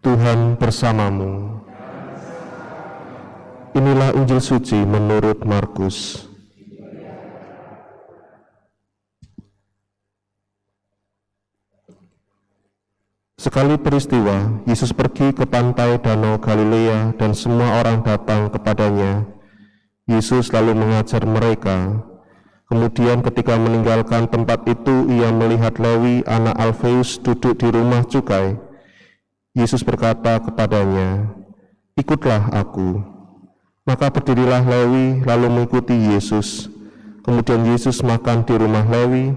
Tuhan bersamamu. Inilah Injil suci menurut Markus. Sekali peristiwa, Yesus pergi ke pantai Danau Galilea dan semua orang datang kepadanya. Yesus lalu mengajar mereka. Kemudian ketika meninggalkan tempat itu, ia melihat Lewi, anak Alfeus, duduk di rumah cukai. Yesus berkata kepadanya, "Ikutlah aku." Maka berdirilah Lewi lalu mengikuti Yesus. Kemudian Yesus makan di rumah Lewi.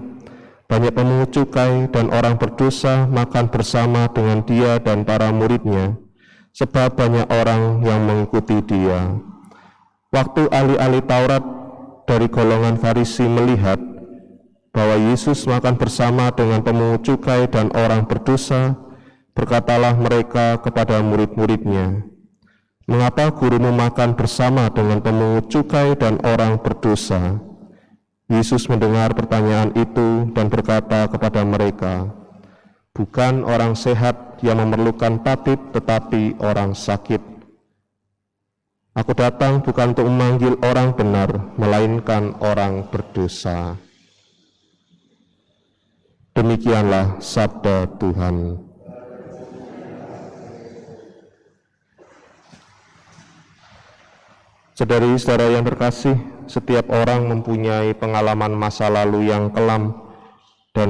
Banyak pemungut cukai dan orang berdosa makan bersama dengan dia dan para muridnya, sebab banyak orang yang mengikuti dia. Waktu ahli-ahli Taurat dari golongan Farisi melihat bahwa Yesus makan bersama dengan pemungut cukai dan orang berdosa, berkatalah mereka kepada murid-muridnya, "Mengapa gurumu makan bersama dengan pemungut cukai dan orang berdosa?" Yesus mendengar pertanyaan itu dan berkata kepada mereka, "Bukan orang sehat yang memerlukan tabib, tetapi orang sakit. Aku datang bukan untuk memanggil orang benar, melainkan orang berdosa." Demikianlah sabda Tuhan. Saudari-saudara yang terkasih, setiap orang mempunyai pengalaman masa lalu yang kelam, dan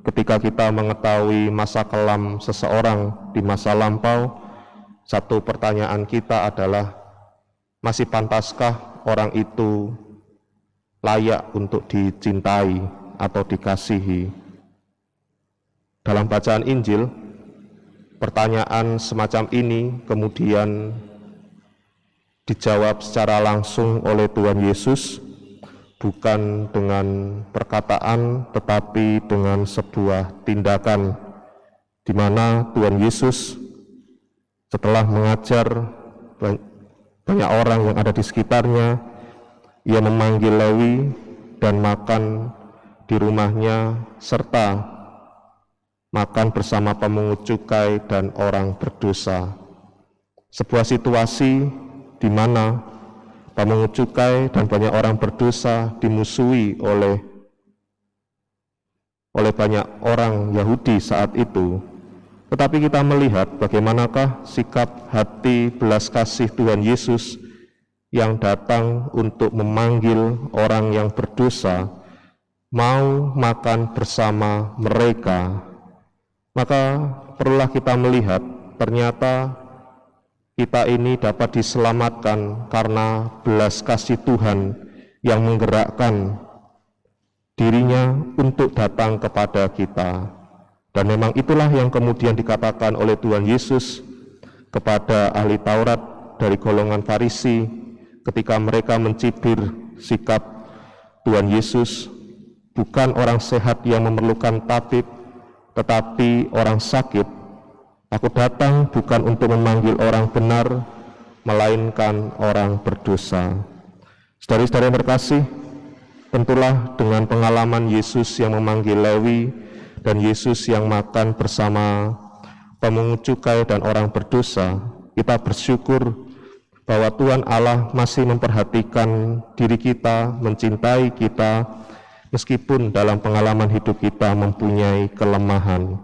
ketika kita mengetahui masa kelam seseorang di masa lampau, satu pertanyaan kita adalah, masih pantaskah orang itu layak untuk dicintai atau dikasihi? Dalam bacaan Injil, pertanyaan semacam ini kemudian dijawab secara langsung oleh Tuhan Yesus, bukan dengan perkataan tetapi dengan sebuah tindakan, di mana Tuhan Yesus setelah mengajar banyak orang yang ada di sekitarnya, ia memanggil Lewi dan makan di rumahnya serta makan bersama pemungut cukai dan orang berdosa. Sebuah situasi di mana pemungut cukai dan banyak orang berdosa dimusuhi oleh banyak orang Yahudi saat itu. Tetapi kita melihat bagaimanakah sikap hati belas kasih Tuhan Yesus yang datang untuk memanggil orang yang berdosa, mau makan bersama mereka. Maka perlulah kita melihat, ternyata kita ini dapat diselamatkan karena belas kasih Tuhan yang menggerakkan dirinya untuk datang kepada kita. Dan memang itulah yang kemudian dikatakan oleh Tuhan Yesus kepada ahli Taurat dari golongan Farisi ketika mereka mencibir sikap Tuhan Yesus, "Bukan orang sehat yang memerlukan tabib, tetapi orang sakit. Aku datang bukan untuk memanggil orang benar, melainkan orang berdosa." Saudara-saudara yang terkasih, tentulah dengan pengalaman Yesus yang memanggil Lewi dan Yesus yang makan bersama pemungut cukai dan orang berdosa, kita bersyukur bahwa Tuhan Allah masih memperhatikan diri kita, mencintai kita, meskipun dalam pengalaman hidup kita mempunyai kelemahan.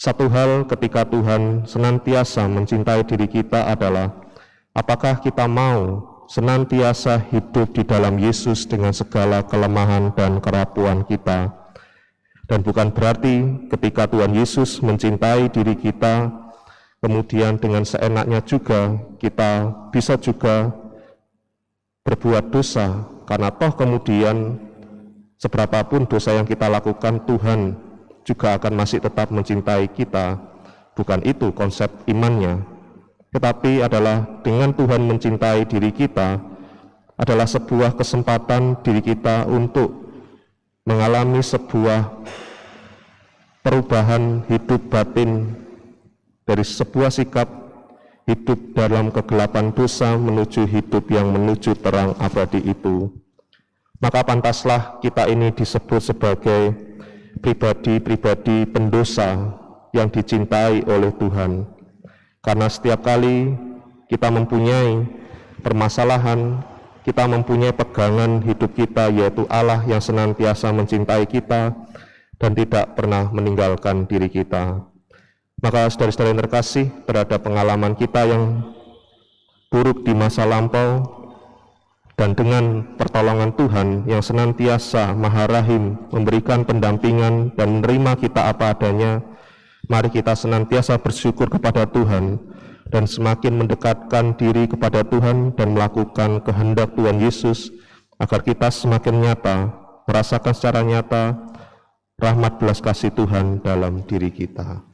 Satu hal ketika Tuhan senantiasa mencintai diri kita adalah, apakah kita mau senantiasa hidup di dalam Yesus dengan segala kelemahan dan kerapuan kita. Dan bukan berarti ketika Tuhan Yesus mencintai diri kita, kemudian dengan seenaknya juga kita bisa juga berbuat dosa, karena toh kemudian seberapapun dosa yang kita lakukan, Tuhan juga akan masih tetap mencintai kita. Bukan itu konsep imannya, tetapi adalah dengan Tuhan mencintai diri kita adalah sebuah kesempatan diri kita untuk mengalami sebuah perubahan hidup batin dari sebuah sikap hidup dalam kegelapan dosa menuju hidup yang menuju terang abadi itu. Maka pantaslah kita ini disebut sebagai pribadi-pribadi pendosa yang dicintai oleh Tuhan. Karena setiap kali kita mempunyai permasalahan, kita mempunyai pegangan hidup kita, yaitu Allah yang senantiasa mencintai kita dan tidak pernah meninggalkan diri kita. Maka saudara-saudara yang terkasih, terhadap pengalaman kita yang buruk di masa lampau, dan dengan pertolongan Tuhan yang senantiasa Maha Rahim memberikan pendampingan dan menerima kita apa adanya, mari kita senantiasa bersyukur kepada Tuhan dan semakin mendekatkan diri kepada Tuhan dan melakukan kehendak Tuhan Yesus, agar kita semakin nyata, merasakan secara nyata rahmat belas kasih Tuhan dalam diri kita.